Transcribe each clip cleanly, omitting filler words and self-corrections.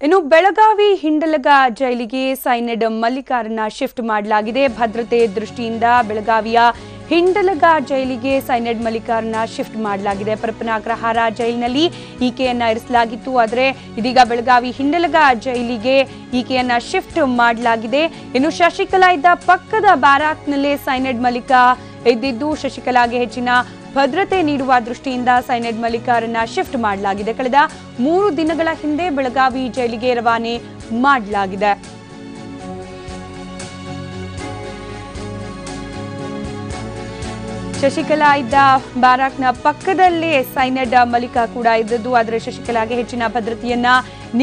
ಇನ್ನು ಬೆಳಗಾವಿ ಹಿಂಡಲಗ ಜೈಲಿಗೆ ಸೈನಡ್ ಮಲ್ಲಿಕಾರನ್ನ ಶಿಫ್ಟ್ ಮಾಡಲಾಗಿದೆ. ಭದ್ರತೆ ದೃಷ್ಟಿಯಿಂದ ಬೆಳಗಾವಿಯ ಹಿಂಡಲಗ ಜೈಲಿಗೆ ಸೈನಡ್ ಮಲ್ಲಿಕಾರನ್ನ ಶಿಫ್ಟ್ ಮಾಡಲಾಗಿದೆ. ಪರಪ್ಪನ ಅಗ್ರಹಾರ ಜೈಲಿನಲ್ಲಿ ಈಕೆಯನ್ನ ಇರಿಸಲಾಗಿತ್ತು. ಆದರೆ ಇದೀಗ ಬೆಳಗಾವಿ ಹಿಂಡಲಗ ಜೈಲಿಗೆ ಈಕೆಯನ್ನ ಶಿಫ್ಟ್ ಮಾಡಲಾಗಿದೆ. ಇನ್ನು ಶಶಿಕಲಾ ಇದ್ದ ಪಕ್ಕದ ಬ್ಯಾರಾಕ್ನಲ್ಲೇ ಸೈನಡ್ ಮಲ್ಲಿಕಾ ಇದ್ದಿದ್ದು ಶಶಿಕಲಾಗೆ ಹೆಚ್ಚಿನ ಭದ್ರತೆ ನೀಡುವ ದೃಷ್ಟಿಯಿಂದ ಸೈನಡ್ ಮಲ್ಲಿಕಾರನ್ನ ಶಿಫ್ಟ್ ಮಾಡಲಾಗಿದೆ. ಕಳೆದ 3 ದಿನಗಳ ಹಿಂದೆ ಬೆಳಗಾವಿ ಜೈಲಿಗೆ ರವಾನೆ ಮಾಡಲಾಗಿದೆ. ಶಶಿಕಲಾ ಇದ್ದ ಬ್ಯಾರಾಕ್ನ ಪಕ್ಕದಲ್ಲೇ ಸೈನಡ್ ಮಲ್ಲಿಕಾ ಕೂಡ ಇದ್ದದ್ದು. ಆದರೆ ಶಶಿಕಲಾಗೆ ಹೆಚ್ಚಿನ ಭದ್ರತೆಯನ್ನ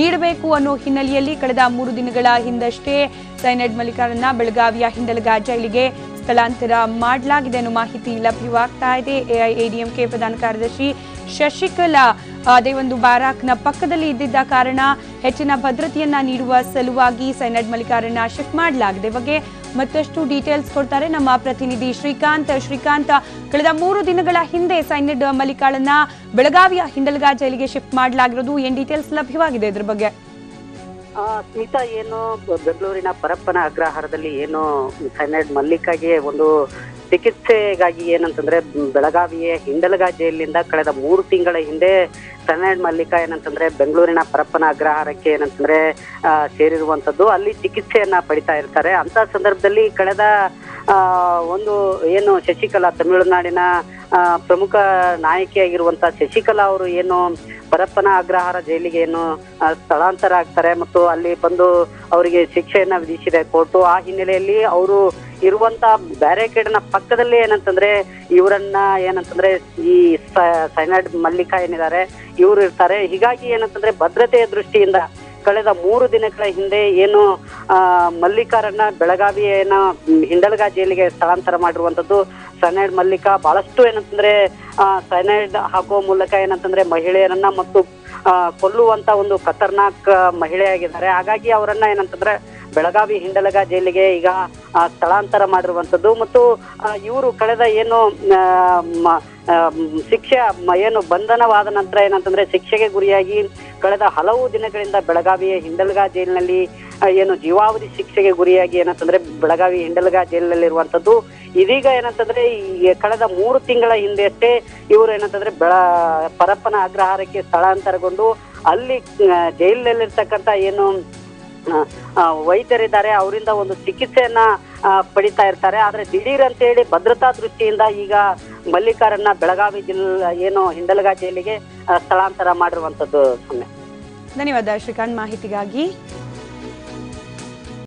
ನೀಡಬೇಕು ಅನ್ನೋ ಹಿನ್ನೆಲೆಯಲ್ಲಿ ಕಳೆದ 3 ದಿನಗಳ ಹಿಂದಷ್ಟೇ ಸೈನಡ್ ಮಲ್ಲಿಕಾರನ್ನ ಬೆಳಗಾವಿಯ ಹಿಂಡಲಗ ಜೈಲಿಗೆ ಸ್ಥಳಾಂತರ ಮಾಡಲಾಗಿದೆ ಅನ್ನೋ ಮಾಹಿತಿ ಲಭ್ಯವಾಗ್ತಾ ಇದೆ. ಎಐಎಡಿಎಂಕೆ ಪ್ರಧಾನ ಕಾರ್ಯದರ್ಶಿ ಶಶಿಕಲಾ ಅದೇ ಒಂದು ಬ್ಯಾರಾಕ್ನ ಪಕ್ಕದಲ್ಲಿ ಇದ್ದಿದ್ದ ಕಾರಣ ಹೆಚ್ಚಿನ ಭದ್ರತೆಯನ್ನ ನೀಡುವ ಸಲುವಾಗಿ ಸೈನಡ್ ಮಲ್ಲಿಕಾರನ್ನ ಶಿಫ್ಟ್ ಮಾಡಲಾಗಿದೆ. ಬಗ್ಗೆ ಮತ್ತಷ್ಟು ಡೀಟೇಲ್ಸ್ ಕೊಡ್ತಾರೆ ನಮ್ಮ ಪ್ರತಿನಿಧಿ ಶ್ರೀಕಾಂತ್. ಕಳೆದ 3 ದಿನಗಳ ಹಿಂದೆ ಸೈನಡ್ ಮಲ್ಲಿಕಾಳನ್ನ ಬೆಳಗಾವಿಯ ಹಿಂಡಲಗ ಜೈಲಿಗೆ ಶಿಫ್ಟ್ ಮಾಡಲಾಗಿರೋದು. ಏನ್ ಡೀಟೇಲ್ಸ್ ಲಭ್ಯವಾಗಿದೆ ಇದ್ರ ಬಗ್ಗೆ? ಸ್ಮಿತಾ, ಏನು ಬೆಂಗಳೂರಿನ ಪರಪ್ಪನ ಅಗ್ರಹಾರದಲ್ಲಿ ಏನು ಸೈನಡ್ ಮಲ್ಲಿಕಾಗೆ ಒಂದು ಚಿಕಿತ್ಸೆಗಾಗಿ ಏನಂತಂದ್ರೆ ಬೆಳಗಾವಿಯ ಹಿಂಡಲಗ ಜೈಲಿನಿಂದ ಕಳೆದ 3 ತಿಂಗಳ ಹಿಂದೆ ಸೈನಡ್ ಮಲ್ಲಿಕಾ ಏನಂತಂದ್ರೆ ಬೆಂಗಳೂರಿನ ಪರಪ್ಪನ ಅಗ್ರಹಾರಕ್ಕೆ ಏನಂತಂದ್ರೆ ಸೇರಿರುವಂತದ್ದು. ಅಲ್ಲಿ ಚಿಕಿತ್ಸೆಯನ್ನ ಪಡಿತಾ ಇರ್ತಾರೆ. ಅಂತ ಸಂದರ್ಭದಲ್ಲಿ ಕಳೆದ ಒಂದು ಏನು ಶಶಿಕಲಾ, ತಮಿಳುನಾಡಿನ ಪ್ರಮುಖ ನಾಯಕಿಯಾಗಿರುವಂತ ಶಶಿಕಲಾ ಅವರು ಏನು ಪರಪ್ಪನ ಅಗ್ರಹಾರ ಜೈಲಿಗೆ ಏನು ಸ್ಥಳಾಂತರ ಆಗ್ತಾರೆ ಮತ್ತು ಅಲ್ಲಿ ಬಂದು ಅವರಿಗೆ ಶಿಕ್ಷೆಯನ್ನ ವಿಧಿಸಿದೆ ಕೋರ್ಟು. ಆ ಹಿನ್ನೆಲೆಯಲ್ಲಿ ಅವರು ಇರುವಂತ ಬ್ಯಾರಿಕೇಡ್ನ ಪಕ್ಕದಲ್ಲಿ ಏನಂತಂದ್ರೆ ಇವರನ್ನ ಏನಂತಂದ್ರೆ ಈ ಸೈನಡ್ ಮಲ್ಲಿಕಾ ಏನಿದ್ದಾರೆ ಇವರು ಇರ್ತಾರೆ. ಹೀಗಾಗಿ ಏನಂತಂದ್ರೆ ಭದ್ರತೆಯ ದೃಷ್ಟಿಯಿಂದ ಕಳೆದ 3 ದಿನಗಳ ಹಿಂದೆ ಏನು ಮಲ್ಲಿಕಾರನ್ನ ಬೆಳಗಾವಿಯ ಹಿಂಡಲಗ ಜೈಲಿಗೆ ಸ್ಥಳಾಂತರ ಮಾಡಿರುವಂತದ್ದು. ಸೈನಡ್ ಮಲ್ಲಿಕಾ ಬಹಳಷ್ಟು ಏನಂತಂದ್ರೆ ಸೈನೈಡ್ ಹಾಕುವ ಮೂಲಕ ಏನಂತಂದ್ರೆ ಮಹಿಳೆಯರನ್ನ ಮತ್ತು ಕೊಲ್ಲುವಂತ ಒಂದು ಖತರ್ನಾಕ್ ಮಹಿಳೆಯಾಗಿದ್ದಾರೆ. ಹಾಗಾಗಿ ಅವರನ್ನ ಏನಂತಂದ್ರೆ ಬೆಳಗಾವಿ ಹಿಂಡಲಗ ಜೈಲಿಗೆ ಈಗ ಸ್ಥಳಾಂತರ ಮಾಡಿರುವಂತದ್ದು. ಮತ್ತು ಇವರು ಕಳೆದ ಏನು ಶಿಕ್ಷೆ ಏನು ಬಂಧನವಾದ ನಂತರ ಏನಂತಂದ್ರೆ ಶಿಕ್ಷೆಗೆ ಗುರಿಯಾಗಿ ಕಳೆದ ಹಲವು ದಿನಗಳಿಂದ ಬೆಳಗಾವಿಯ ಹಿಂಡಲಗ ಜೈಲಿನಲ್ಲಿ ಏನು ಜೀವಾವಧಿ ಶಿಕ್ಷೆಗೆ ಗುರಿಯಾಗಿ ಏನಂತಂದ್ರೆ ಬೆಳಗಾವಿ ಹಿಂಡಲಗ ಜೈಲಿನಲ್ಲಿರುವಂತದ್ದು. ಇದೀಗ ಏನಂತಂದ್ರೆ ಈ ಕಳೆದ 3 ತಿಂಗಳ ಹಿಂದೆ ಅಷ್ಟೇ ಇವರು ಏನಂತಂದ್ರೆ ಪರಪ್ಪನ ಅಗ್ರಹಾರಕ್ಕೆ ಸ್ಥಳಾಂತರಗೊಂಡು ಅಲ್ಲಿ ಜೈಲಿನಲ್ಲಿರ್ತಕ್ಕಂಥ ಏನು ವೈದ್ಯರಿದ್ದಾರೆ ಅವರಿಂದ ಒಂದು ಚಿಕಿತ್ಸೆಯನ್ನ ಪಡಿತಾ ಇರ್ತಾರೆ. ಆದ್ರೆ ದಿಢೀರ್ ಅಂತ ಹೇಳಿ ಭದ್ರತಾ ದೃಷ್ಟಿಯಿಂದ ಈಗ ಮಲ್ಲಿಕಾರನ್ನ ಬೆಳಗಾವಿ ಏನು ಹಿಂಡಲಗ ಜೈಲಿಗೆ ಸ್ಥಳಾಂತರ ಮಾಡಿರುವಂತದ್ದು. ಧನ್ಯವಾದ ಶ್ರೀಕಾಂತ್ ಮಾಹಿತಿಗಾಗಿ.